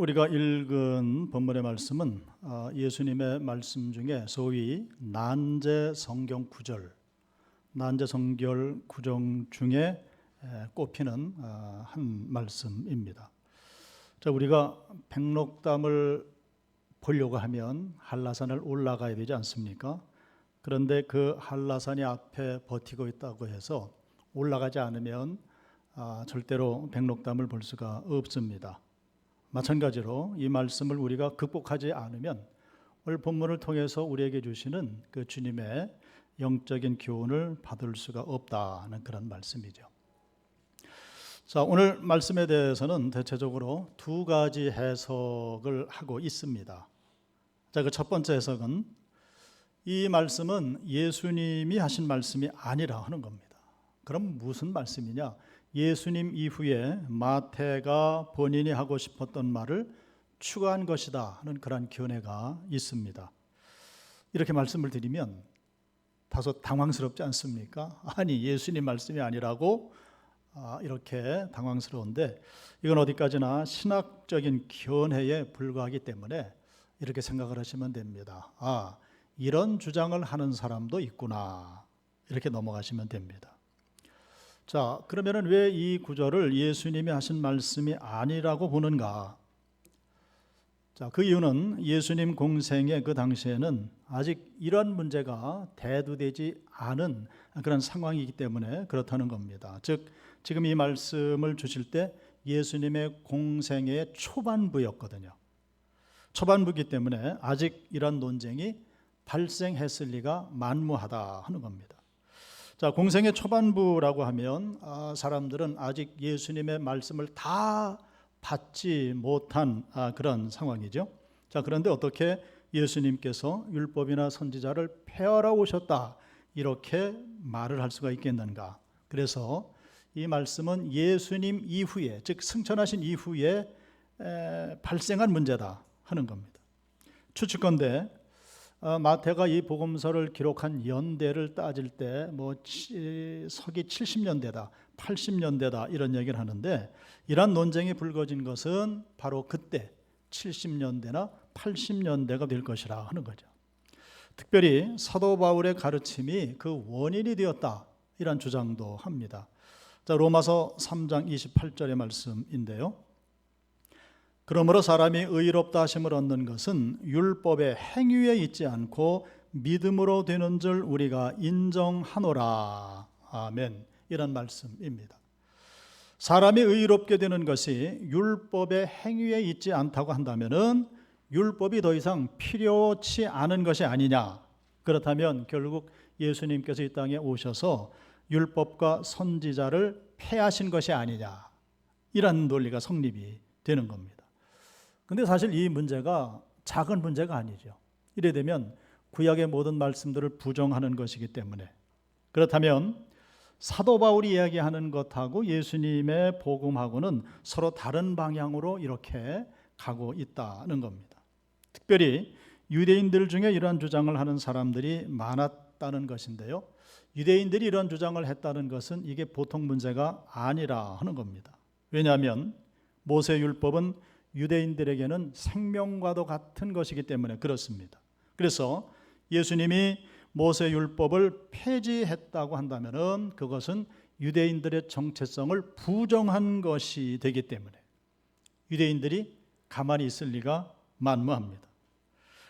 우리가 읽은 본문의 말씀은 예수님의 말씀 중에 소위 난제 성경 구절, 난제 성경 구절 중에 꼽히는 한 말씀입니다. 자, 우리가 백록담을 보려고 하면 한라산을 올라가야 되지 않습니까? 그런데 그 한라산이 앞에 버티고 있다고 해서 올라가지 않으면 절대로 백록담을 볼 수가 없습니다. 마찬가지로 이 말씀을 우리가 극복하지 않으면 오늘 본문을 통해서 우리에게 주시는 그 주님의 영적인 교훈을 받을 수가 없다는 그런 말씀이죠. 자, 오늘 말씀에 대해서는 대체적으로 두 가지 해석을 하고 있습니다. 자, 그 첫 번째 해석은 이 말씀은 예수님이 하신 말씀이 아니라 하는 겁니다. 그럼 무슨 말씀이냐? 예수님 이후에 마태가 본인이 하고 싶었던 말을 추가한 것이다 하는 그런 견해가 있습니다. 이렇게 말씀을 드리면 다소 당황스럽지 않습니까? 아니, 예수님 말씀이 아니라고 이렇게 당황스러운데, 이건 어디까지나 신학적인 견해에 불과하기 때문에 이렇게 생각을 하시면 됩니다. 이런 주장을 하는 사람도 있구나, 이렇게 넘어가시면 됩니다. 자, 그러면 왜 이 구절을 예수님이 하신 말씀이 아니라고 보는가? 자, 그 이유는 예수님 공생의 그 당시에는 아직 이런 문제가 대두되지 않은 그런 상황이기 때문에 그렇다는 겁니다. 즉, 지금 이 말씀을 주실 때 예수님의 공생의 초반부였거든요. 초반부이기 때문에 아직 이런 논쟁이 발생했을 리가 만무하다 하는 겁니다. 자, 공생의 초반부라고 하면 사람들은 아직 예수님의 말씀을 다 받지 못한 그런 상황이죠. 자, 그런데 어떻게 예수님께서 율법이나 선지자를 폐하러 오셨다, 이렇게 말을 할 수가 있겠는가? 그래서 이 말씀은 예수님 이후에, 즉 승천하신 이후에 발생한 문제다 하는 겁니다. 추측건대 마태가 이 복음서를 기록한 연대를 따질 때 서기 70년대다, 80년대다 이런 얘기를 하는데, 이러한 논쟁이 불거진 것은 바로 그때 70년대나 80년대가 될 것이라 하는 거죠. 특별히 사도 바울의 가르침이 그 원인이 되었다, 이런 주장도 합니다. 자, 로마서 3장 28절의 말씀인데요. 그러므로 사람이 의롭다 하심을 얻는 것은 율법의 행위에 있지 않고 믿음으로 되는 줄 우리가 인정하노라. 아멘. 이런 말씀입니다. 사람이 의롭게 되는 것이 율법의 행위에 있지 않다고 한다면은 율법이 더 이상 필요치 않은 것이 아니냐? 그렇다면 결국 예수님께서 이 땅에 오셔서 율법과 선지자를 폐하신 것이 아니냐? 이런 논리가 성립이 되는 겁니다. 근데 사실 이 문제가 작은 문제가 아니죠. 이래 되면 구약의 모든 말씀들을 부정하는 것이기 때문에. 그렇다면 사도 바울이 이야기하는 것하고 예수님의 복음하고는 서로 다른 방향으로 이렇게 가고 있다는 겁니다. 특별히 유대인들 중에 이러한 주장을 하는 사람들이 많았다는 것인데요. 유대인들이 이런 주장을 했다는 것은 이게 보통 문제가 아니라 하는 겁니다. 왜냐하면 모세율법은 유대인들에게는 생명과도 같은 것이기 때문에 그렇습니다. 그래서 예수님이 모세율법을 폐지했다고 한다면 그것은 유대인들의 정체성을 부정한 것이 되기 때문에 유대인들이 가만히 있을 리가 만무합니다.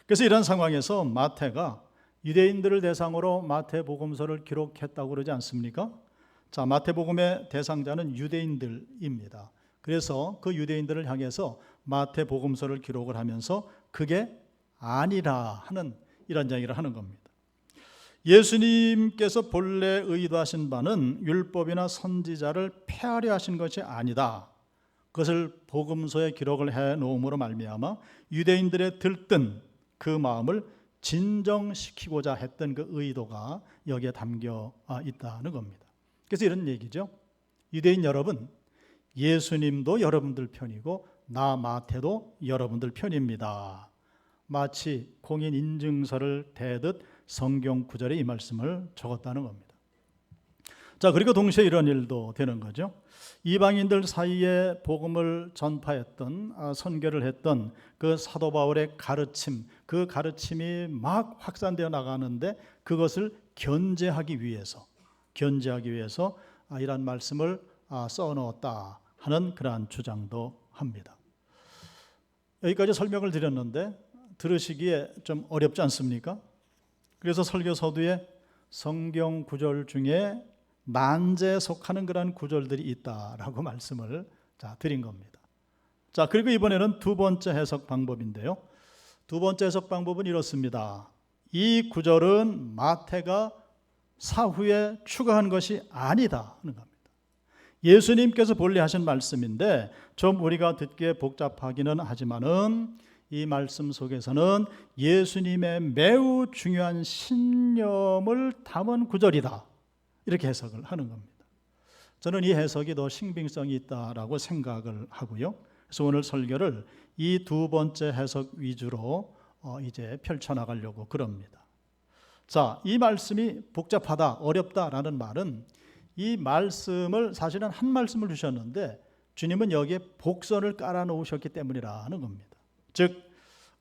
그래서 이런 상황에서 마태가 유대인들을 대상으로 마태복음서를 기록했다고 그러지 않습니까? 자, 마태복음의 대상자는 유대인들입니다. 그래서 그 유대인들을 향해서 마태복음서를 기록을 하면서 그게 아니라 하는 이런 이야기를 하는 겁니다. 예수님께서 본래 의도하신 바는 율법이나 선지자를 폐하려 하신 것이 아니다. 그것을 복음서에 기록을 해놓음으로 말미암아 유대인들의 들뜬 그 마음을 진정시키고자 했던 그 의도가 여기에 담겨 있다는 겁니다. 그래서 이런 얘기죠. 유대인 여러분, 예수님도 여러분들 편이고 나 마태도 여러분들 편입니다. 마치 공인인증서를 대듯 성경 구절에 이 말씀을 적었다는 겁니다. 자, 그리고 동시에 이런 일도 되는 거죠. 이방인들 사이에 복음을 전파했던, 선교를 했던 그 사도 바울의 가르침, 그 가르침이 막 확산되어 나가는데 그것을 견제하기 위해서 이런 말씀을 써놓았다 하는 그러한 주장도 합니다. 여기까지 설명을 드렸는데 들으시기에 좀 어렵지 않습니까? 그래서 설교 서두에 성경 구절 중에 난제에 속하는 그런 구절들이 있다라고 말씀을 드린 겁니다. 자, 그리고 이번에는 두 번째 해석 방법인데요. 두 번째 해석 방법은 이렇습니다. 이 구절은 마태가 사후에 추가한 것이 아니다 하는 겁니다. 예수님께서 본래 하신 말씀인데 좀 우리가 듣기에 복잡하기는 하지만은 이 말씀 속에서는 예수님의 매우 중요한 신념을 담은 구절이다, 이렇게 해석을 하는 겁니다. 저는 이 해석이 더 신빙성이 있다라고 생각을 하고요. 그래서 오늘 설교를 이 두 번째 해석 위주로 이제 펼쳐나가려고 그럽니다. 자, 이 말씀이 복잡하다, 어렵다라는 말은 이 말씀을 사실은 한 말씀을 주셨는데 주님은 여기에 복선을 깔아 놓으셨기 때문이라는 겁니다. 즉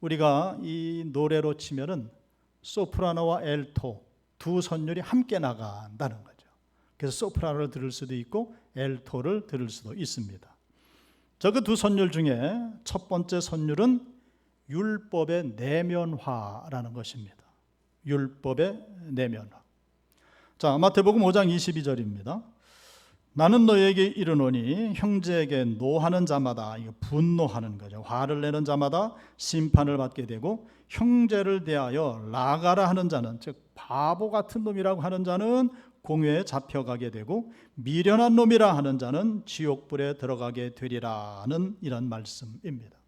우리가 이 노래로 치면은 소프라노와 엘토 두 선율이 함께 나간다는 거죠. 그래서 소프라노를 들을 수도 있고 엘토를 들을 수도 있습니다. 저 그 두 선율 중에 첫 번째 선율은 율법의 내면화라는 것입니다. 율법의 내면화. 자, 마태복음 5장 22절입니다. 나는 너에게 이르노니 형제에게 노하는 자마다, 이거 분노하는 거죠. 화를 내는 자마다 심판을 받게 되고 형제를 대하여 라가라 하는 자는, 즉 바보 같은 놈이라고 하는 자는 공회에 잡혀가게 되고 미련한 놈이라 하는 자는 지옥불에 들어가게 되리라는 이런 말씀입니다.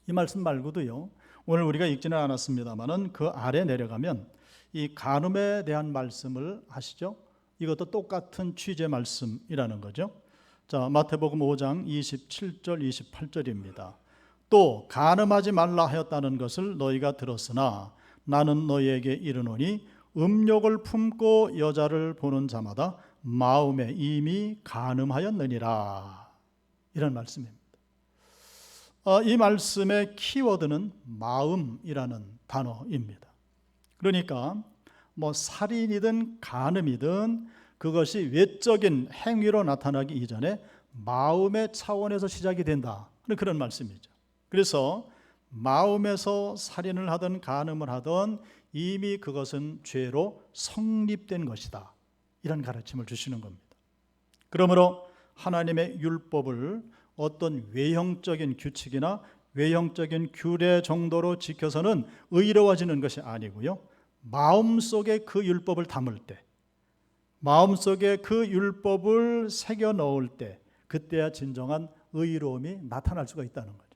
이 말씀 말고도요, 오늘 우리가 읽지는 않았습니다만은 그 아래 내려가면 이 간음에 대한 말씀을 하시죠. 이것도 똑같은 취재 말씀이라는 거죠. 자, 마태복음 5장 27절 28절입니다. 또 간음하지 말라 하였다는 것을 너희가 들었으나 나는 너희에게 이르노니 음욕을 품고 여자를 보는 자마다 마음에 이미 간음하였느니라, 이런 말씀입니다. 이 말씀의 키워드는 마음이라는 단어입니다. 그러니까 뭐 살인이든 간음이든 그것이 외적인 행위로 나타나기 이전에 마음의 차원에서 시작이 된다, 그런 말씀이죠. 그래서 마음에서 살인을 하든 간음을 하든 이미 그것은 죄로 성립된 것이다, 이런 가르침을 주시는 겁니다. 그러므로 하나님의 율법을 어떤 외형적인 규칙이나 외형적인 규례 정도로 지켜서는 의로워지는 것이 아니고요, 마음속에 그 율법을 담을 때, 마음속에 그 율법을 새겨 넣을 때, 그때야 진정한 의로움이 나타날 수가 있다는 거죠.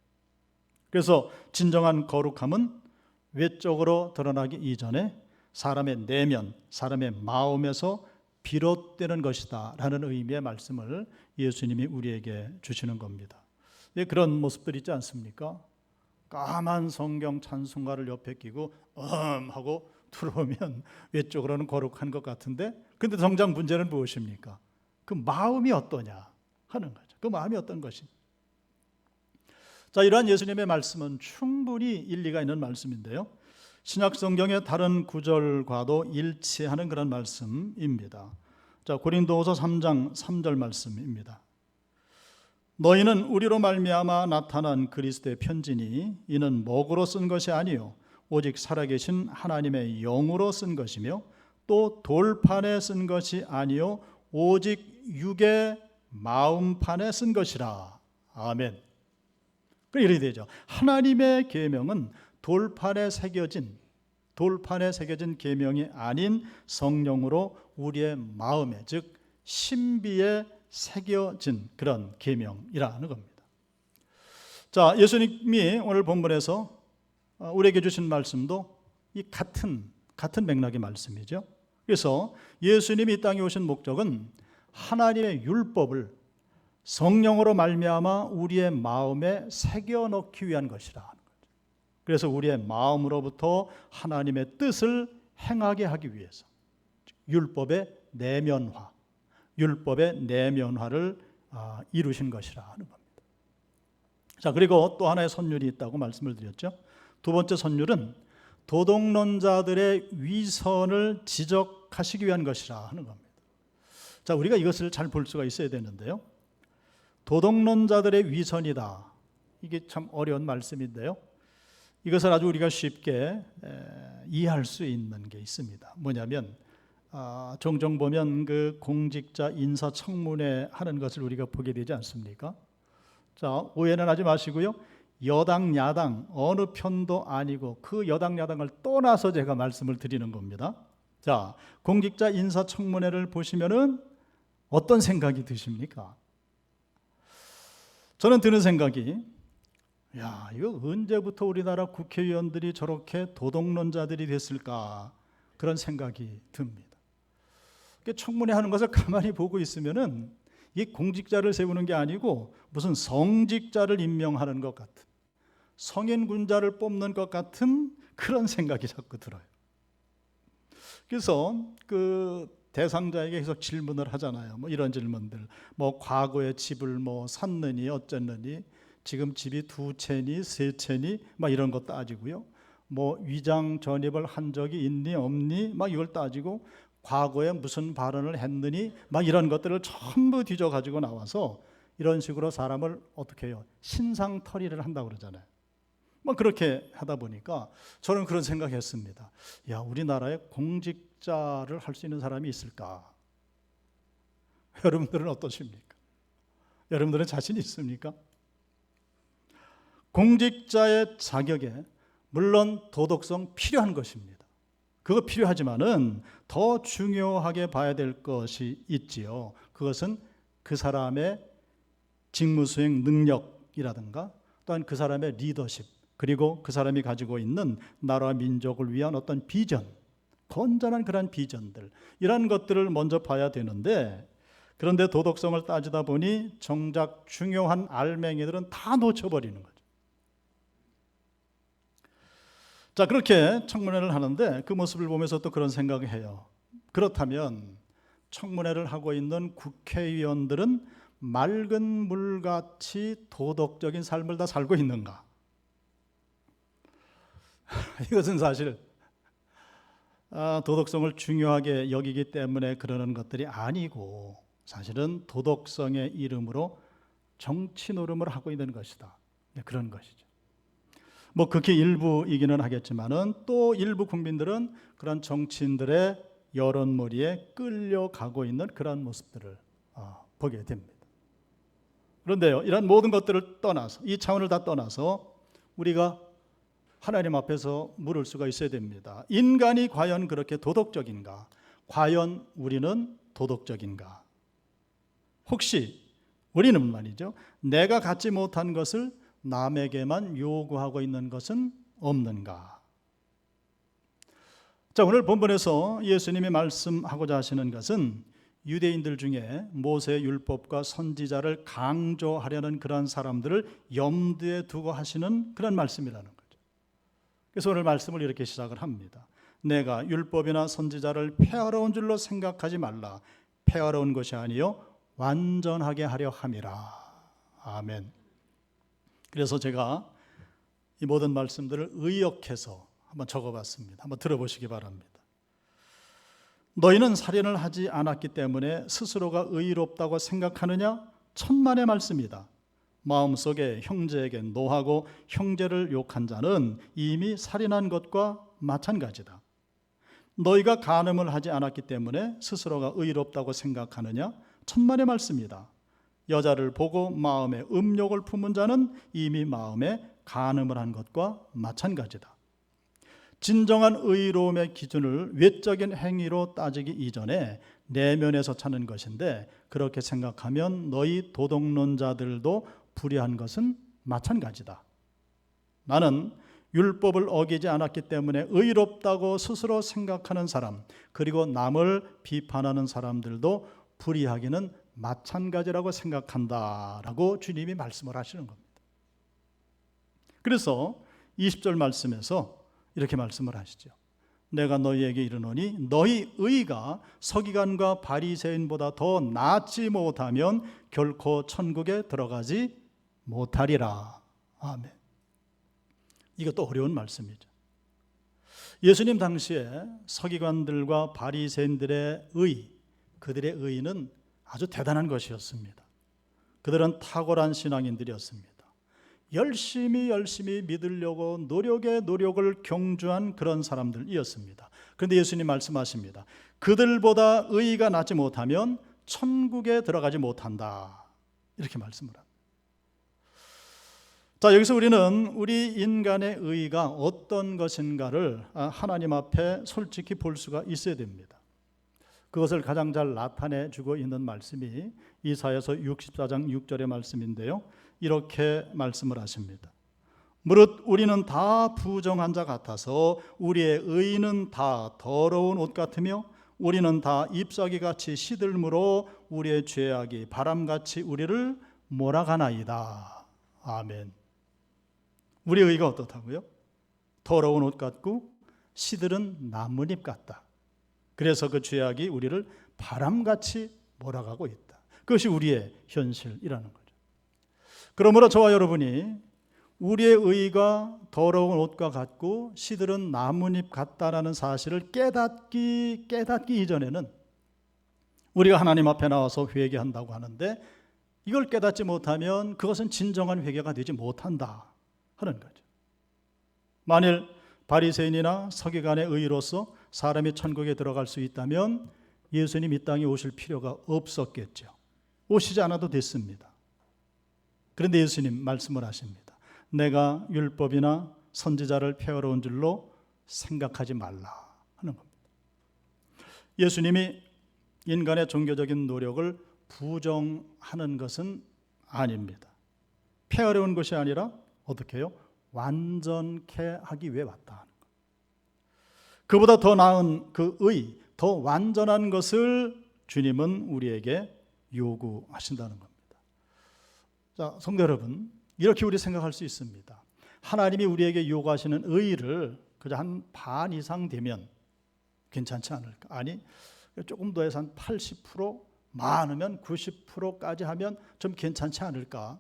그래서 진정한 거룩함은 외적으로 드러나기 이전에 사람의 내면, 사람의 마음에서 비롯되는 것이다 라는 의미의 말씀을 예수님이 우리에게 주시는 겁니다. 그런 모습들 있지 않습니까? 까만 성경 찬송가를 옆에 끼고 하고 들어오면 외적으로는 거룩한 것 같은데, 근데 정작 문제는 무엇입니까? 그 마음이 어떠냐 하는 거죠. 그 마음이 어떤 것이. 자, 이러한 예수님의 말씀은 충분히 일리가 있는 말씀인데요, 신약 성경의 다른 구절과도 일치하는 그런 말씀입니다. 자, 고린도후서 3장 3절 말씀입니다. 너희는 우리로 말미암아 나타난 그리스도의 편지니 이는 먹으로 쓴 것이 아니요 오직 살아계신 하나님의 영으로 쓴 것이며 또 돌판에 쓴 것이 아니요 오직 육의 마음판에 쓴 것이라. 아멘. 이렇게 되죠. 하나님의 계명은 돌판에 새겨진 계명이 아닌 성령으로 우리의 마음에, 즉 신비에 새겨진 그런 계명이라는 겁니다. 자, 예수님이 오늘 본문에서 우리에게 주신 말씀도 이 같은 맥락의 말씀이죠. 그래서 예수님이 이 땅에 오신 목적은 하나님의 율법을 성령으로 말미암아 우리의 마음에 새겨 넣기 위한 것이라는 거죠. 그래서 우리의 마음으로부터 하나님의 뜻을 행하게 하기 위해서 율법의 내면화, 율법의 내면화를 이루신 것이라 하는 겁니다. 자, 그리고 또 하나의 선율이 있다고 말씀을 드렸죠. 두 번째 선율은 도덕론자들의 위선을 지적하시기 위한 것이라 하는 겁니다. 자, 우리가 이것을 잘 볼 수가 있어야 되는데요. 도덕론자들의 위선이다. 이게 참 어려운 말씀인데요. 이것을 아주 우리가 쉽게 이해할 수 있는 게 있습니다. 뭐냐면 종종 보면 그 공직자 인사청문회 하는 것을 우리가 보게 되지 않습니까? 자, 오해는 하지 마시고요. 여당 야당 어느 편도 아니고 그 여당 야당을 떠나서 제가 말씀을 드리는 겁니다. 자, 공직자 인사청문회를 보시면은 어떤 생각이 드십니까? 저는 드는 생각이, 야, 이거 언제부터 우리나라 국회의원들이 저렇게 도덕론자들이 됐을까? 그런 생각이 듭니다. 청문회 하는 것을 가만히 보고 있으면은 이 공직자를 세우는 게 아니고 무슨 성직자를 임명하는 것 같은, 성인 군자를 뽑는 것 같은 그런 생각이 자꾸 들어요. 그래서 그 대상자에게 계속 질문을 하잖아요. 뭐 이런 질문들, 뭐 과거에 집을 뭐 샀느니 어쨌느니, 지금 집이 2채니 3채니 막 이런 거 따지고요. 뭐 위장 전입을 한 적이 있니 없니 막 이걸 따지고, 과거에 무슨 발언을 했느니 막 이런 것들을 전부 뒤져 가지고 나와서 이런 식으로 사람을 어떻게 해요? 신상털이를 한다고 그러잖아요. 뭐 그렇게 하다 보니까 저는 그런 생각했습니다. 야, 우리나라에 공직자를 할 수 있는 사람이 있을까? 여러분들은 어떠십니까? 여러분들은 자신 있습니까? 공직자의 자격에 물론 도덕성 필요한 것입니다. 그거 필요하지만은 더 중요하게 봐야 될 것이 있지요. 그것은 그 사람의 직무 수행 능력이라든가 또한 그 사람의 리더십, 그리고 그 사람이 가지고 있는 나라와 민족을 위한 어떤 비전, 건전한 그런 비전들, 이런 것들을 먼저 봐야 되는데, 그런데 도덕성을 따지다 보니 정작 중요한 알맹이들은 다 놓쳐버리는 거죠. 자, 그렇게 청문회를 하는데 그 모습을 보면서 또 그런 생각을 해요. 그렇다면 청문회를 하고 있는 국회의원들은 맑은 물같이 도덕적인 삶을 다 살고 있는가? 이것은 사실 도덕성을 중요하게 여기기 때문에 그러는 것들이 아니고, 사실은 도덕성의 이름으로 정치 노름을 하고 있는 것이다. 그런 것이죠. 뭐 극히 일부이기는 하겠지만은 또 일부 국민들은 그런 정치인들의 여론몰이에 끌려가고 있는 그런 모습들을 보게 됩니다. 그런데요, 이런 모든 것들을 떠나서, 이 차원을 다 떠나서 우리가 하나님 앞에서 물을 수가 있어야 됩니다. 인간이 과연 그렇게 도덕적인가? 과연 우리는 도덕적인가? 혹시 우리는 말이죠, 내가 갖지 못한 것을 남에게만 요구하고 있는 것은 없는가? 자, 오늘 본문에서 예수님이 말씀하고자 하시는 것은 유대인들 중에 모세의 율법과 선지자를 강조하려는 그런 사람들을 염두에 두고 하시는 그런 말씀이라는 거죠. 그래서 오늘 말씀을 이렇게 시작을 합니다. 내가 율법이나 선지자를 폐하러 온 줄로 생각하지 말라. 폐하러 온 것이 아니요 완전하게 하려 함이라. 아멘. 그래서 제가 이 모든 말씀들을 의역해서 한번 적어봤습니다. 한번 들어보시기 바랍니다. 너희는 살인을 하지 않았기 때문에 스스로가 의롭다고 생각하느냐? 천만의 말씀이다. 마음속에 형제에게 노하고 형제를 욕한 자는 이미 살인한 것과 마찬가지다. 너희가 간음을 하지 않았기 때문에 스스로가 의롭다고 생각하느냐? 천만의 말씀이다. 여자를 보고 마음에 음욕을 품은 자는 이미 마음에 간음을 한 것과 마찬가지다. 진정한 의로움의 기준을 외적인 행위로 따지기 이전에 내면에서 찾는 것인데, 그렇게 생각하면 너희 도덕론자들도 불의한 것은 마찬가지다. 나는 율법을 어기지 않았기 때문에 의롭다고 스스로 생각하는 사람, 그리고 남을 비판하는 사람들도 불의하기는 마찬가지라고 생각한다라고 주님이 말씀을 하시는 겁니다. 그래서 20절 말씀에서 이렇게 말씀을 하시죠. 내가 너희에게 이르노니 너희 의가 서기관과 바리새인보다 더 낫지 못하면 결코 천국에 들어가지 못하리라. 아멘. 이것도 어려운 말씀이죠. 예수님 당시에 서기관들과 바리새인들의 의, 그들의 의는 아주 대단한 것이었습니다. 그들은 탁월한 신앙인들이었습니다. 열심히 믿으려고 노력에 노력을 경주한 그런 사람들이었습니다. 그런데 예수님 말씀하십니다. 그들보다 의가 낫지 못하면 천국에 들어가지 못한다. 이렇게 말씀을 합니다. 자, 여기서 우리는 우리 인간의 의가 어떤 것인가를 하나님 앞에 솔직히 볼 수가 있어야 됩니다. 그것을 가장 잘 나타내주고 있는 말씀이 이사야서 64장 6절의 말씀인데요. 이렇게 말씀을 하십니다. 무릇 우리는 다 부정한 자 같아서 우리의 의는 다 더러운 옷 같으며 우리는 다 잎사귀같이 시들므로 우리의 죄악이 바람같이 우리를 몰아가나이다. 아멘. 우리의 의가 어떻다고요? 더러운 옷 같고 시들은 나뭇잎 같다. 그래서 그 죄악이 우리를 바람같이 몰아가고 있다. 그것이 우리의 현실이라는 거죠. 그러므로 저와 여러분이 우리의 의가 더러운 옷과 같고 시들은 나뭇잎 같다라는 사실을 깨닫기 이전에는 우리가 하나님 앞에 나와서 회개한다고 하는데 이걸 깨닫지 못하면 그것은 진정한 회개가 되지 못한다 하는 거죠. 만일 바리새인이나 서기관의 의로서 사람이 천국에 들어갈 수 있다면 예수님 이 땅에 오실 필요가 없었겠죠. 오시지 않아도 됐습니다. 그런데 예수님 말씀을 하십니다. 내가 율법이나 선지자를 폐허로운 줄로 생각하지 말라 하는 겁니다. 예수님이 인간의 종교적인 노력을 부정하는 것은 아닙니다. 폐허로운 것이 아니라 어떻게 해요? 완전케 하기 위해 왔다 하는 것. 그보다 더 나은 그 의, 더 완전한 것을 주님은 우리에게 요구하신다는 겁니다. 자, 성도 여러분, 이렇게 우리 생각할 수 있습니다. 하나님이 우리에게 요구하시는 의를 그저 한 반 이상 되면 괜찮지 않을까? 아니, 조금 더 해서 한 80%, 많으면 90%까지 하면 좀 괜찮지 않을까?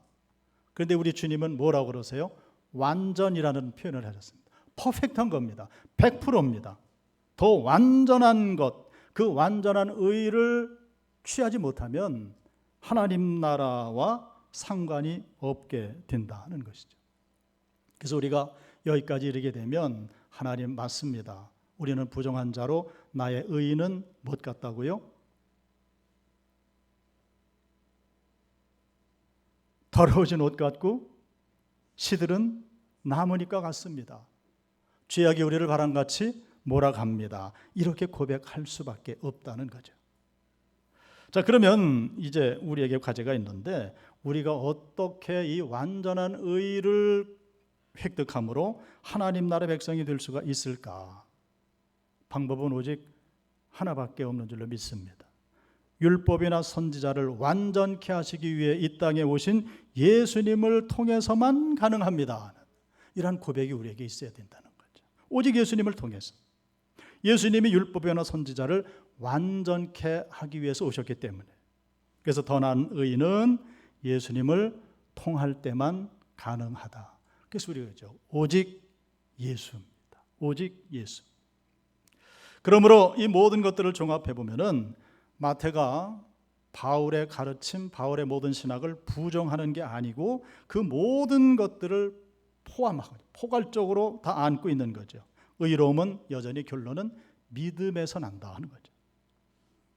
그런데 우리 주님은 뭐라고 그러세요? 완전이라는 표현을 하셨습니다. 퍼펙트한 겁니다. 100%입니다. 더 완전한 것, 그 완전한 의를 취하지 못하면 하나님 나라와 상관이 없게 된다는 것이죠. 그래서 우리가 여기까지 이르게 되면 하나님 맞습니다. 우리는 부정한 자로 나의 의는 못 같다고요? 더러워진 옷 같고 시들은 나뭇잎과 같습니다. 죄악이 우리를 바람같이 몰아갑니다. 이렇게 고백할 수밖에 없다는 거죠. 자, 그러면 이제 우리에게 과제가 있는데 우리가 어떻게 이 완전한 의를 획득함으로 하나님 나라 백성이 될 수가 있을까? 방법은 오직 하나밖에 없는 줄로 믿습니다. 율법이나 선지자를 완전케 하시기 위해 이 땅에 오신 예수님을 통해서만 가능합니다. 이런 고백이 우리에게 있어야 된다는 거죠. 오직 예수님을 통해서. 예수님이 율법이나 선지자를 완전케 하기 위해서 오셨기 때문에. 그래서 더 나은 의는 예수님을 통할 때만 가능하다. 그래서 우리가 그죠. 오직 예수입니다. 오직 예수. 그러므로 이 모든 것들을 종합해 보면은 마태가 바울의 가르침, 바울의 모든 신학을 부정하는 게 아니고 그 모든 것들을 포함하고 포괄적으로 다 안고 있는 거죠. 의로움은 여전히 결론은 믿음에서 난다 하는 거죠.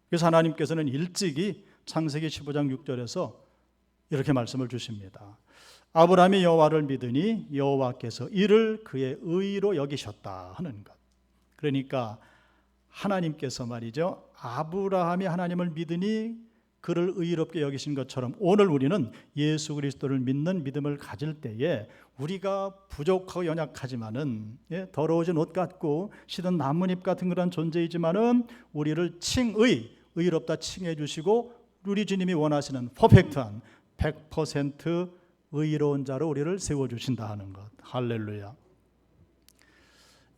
그래서 하나님께서는 일찍이 창세기 15장 6절에서 이렇게 말씀을 주십니다. 아브라함이 여호와를 믿으니 여호와께서 이를 그의 의로 여기셨다 하는 것. 그러니까 하나님께서 말이죠. 아브라함이 하나님을 믿으니 그를 의롭게 여기신 것처럼 오늘 우리는 예수 그리스도를 믿는 믿음을 가질 때에 우리가 부족하고 연약하지만은 더러워진 옷 같고 시든 나뭇잎 같은 그런 존재이지만은 우리를 의롭다 칭해 주시고 우리 주님이 원하시는 퍼펙트한 100% 의로운 자로 우리를 세워 주신다 하는 것. 할렐루야.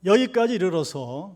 여기까지 이르러서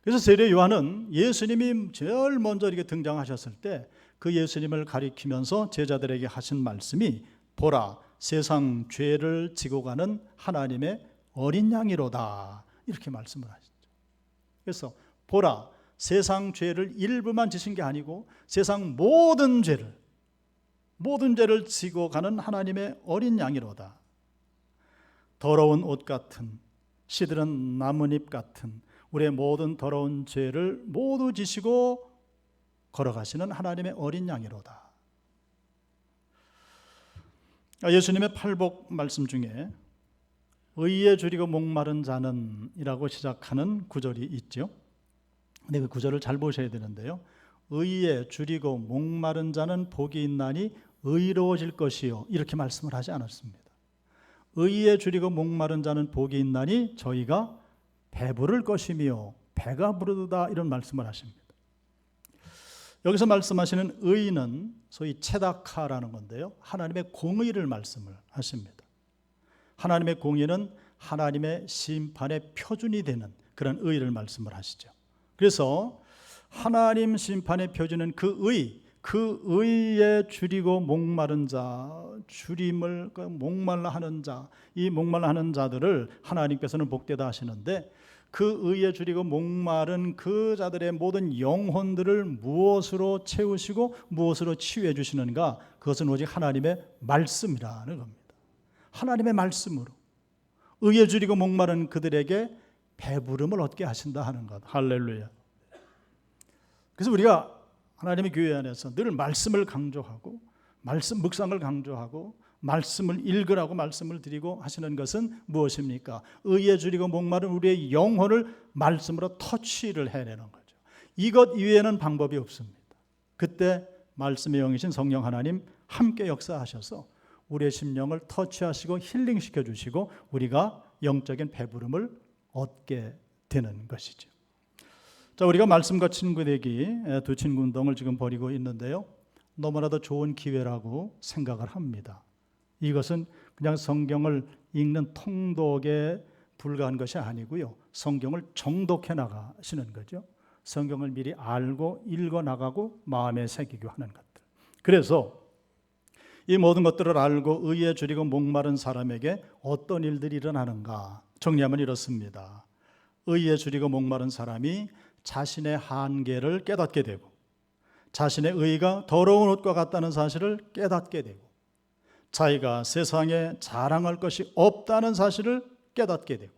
그래서 세례 요한은 예수님이 제일 먼저 이렇게 등장하셨을 때 그 예수님을 가리키면서 제자들에게 하신 말씀이 보라, 세상 죄를 지고 가는 하나님의 어린 양이로다, 이렇게 말씀을 하시죠. 그래서 보라, 세상 죄를 일부만 지신 게 아니고 세상 모든 죄를 지고 가는 하나님의 어린 양이로다. 더러운 옷 같은, 시들은 나뭇잎 같은 우리의 모든 더러운 죄를 모두 지시고 걸어가시는 하나님의 어린 양이로다. 예수님의 팔복 말씀 중에 의에 줄이고 목마른 자는 이라고 시작하는 구절이 있죠. 근데 그 구절을 잘 보셔야 되는데요, 의에 줄이고 목마른 자는 복이 있나니 의로워질 것이요, 이렇게 말씀을 하지 않았습니다. 의에 줄이고 목마른 자는 복이 있나니 저희가 배부를 것이며 배가 부르다, 이런 말씀을 하십니다. 여기서 말씀하시는 의는 소위 체다카라는 건데요, 하나님의 공의를 말씀을 하십니다. 하나님의 공의는 하나님의 심판의 표준이 되는 그런 의를 말씀을 하시죠. 그래서 하나님 심판의 표준은 그 의에 줄이고 목마른 자, 줄임을 목말라 하는 자, 이 목말라 하는 자들을 하나님께서는 복되다 하시는데, 그 의에 줄이고 목마른 그 자들의 모든 영혼들을 무엇으로 채우시고 무엇으로 치유해 주시는가? 그것은 오직 하나님의 말씀이라는 겁니다. 하나님의 말씀으로 의에 줄이고 목마른 그들에게 배부름을 얻게 하신다 하는 것. 할렐루야. 그래서 우리가 하나님의 교회 안에서 늘 말씀을 강조하고 말씀 묵상을 강조하고 말씀을 읽으라고 말씀을 드리고 하시는 것은 무엇입니까? 의에 줄이고 목마른 우리의 영혼을 말씀으로 터치를 해내는 거죠. 이것 이외에는 방법이 없습니다. 그때 말씀의 영이신 성령 하나님 함께 역사하셔서 우리의 심령을 터치하시고 힐링시켜 주시고 우리가 영적인 배부름을 얻게 되는 것이죠. 자, 우리가 말씀과 친구 되기 두 친구 운동을 지금 벌이고 있는데요, 너무나도 좋은 기회라고 생각을 합니다. 이것은 그냥 성경을 읽는 통독에 불과한 것이 아니고요, 성경을 정독해 나가시는 거죠. 성경을 미리 알고 읽어 나가고 마음에 새기고 하는 것들. 그래서 이 모든 것들을 알고 의에 줄이고 목마른 사람에게 어떤 일들이 일어나는가? 정리하면 이렇습니다. 의에 줄이고 목마른 사람이 자신의 한계를 깨닫게 되고, 자신의 의가 더러운 옷과 같다는 사실을 깨닫게 되고, 자기가 세상에 자랑할 것이 없다는 사실을 깨닫게 되고,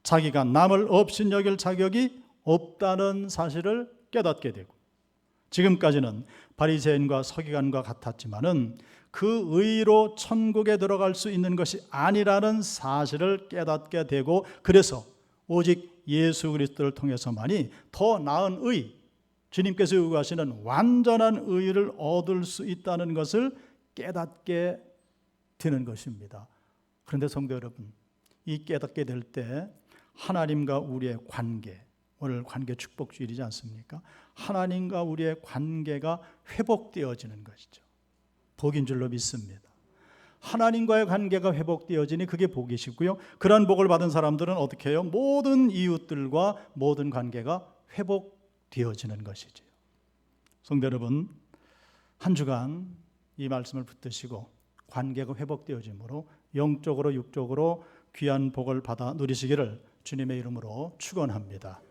자기가 남을 업신여길 자격이 없다는 사실을 깨닫게 되고, 지금까지는 바리새인과 서기관과 같았지만은 그 의로 천국에 들어갈 수 있는 것이 아니라는 사실을 깨닫게 되고, 그래서 오직 예수 그리스도를 통해서만이 더 나은 의, 주님께서 요구하시는 완전한 의를 얻을 수 있다는 것을 깨닫게 되는 것입니다. 그런데 성도 여러분, 이 깨닫게 될 때 하나님과 우리의 관계, 오늘 관계 축복주일이지 않습니까? 하나님과 우리의 관계가 회복되어지는 것이죠. 복인 줄로 믿습니다. 하나님과의 관계가 회복되어지니 그게 복이시고요, 그런 복을 받은 사람들은 어떻게 해요? 모든 이웃들과 모든 관계가 회복되어지는 것이죠. 성도 여러분, 한 주간 이 말씀을 붙드시고 관계가 회복되어짐으로 영적으로 육적으로 귀한 복을 받아 누리시기를 주님의 이름으로 축원합니다.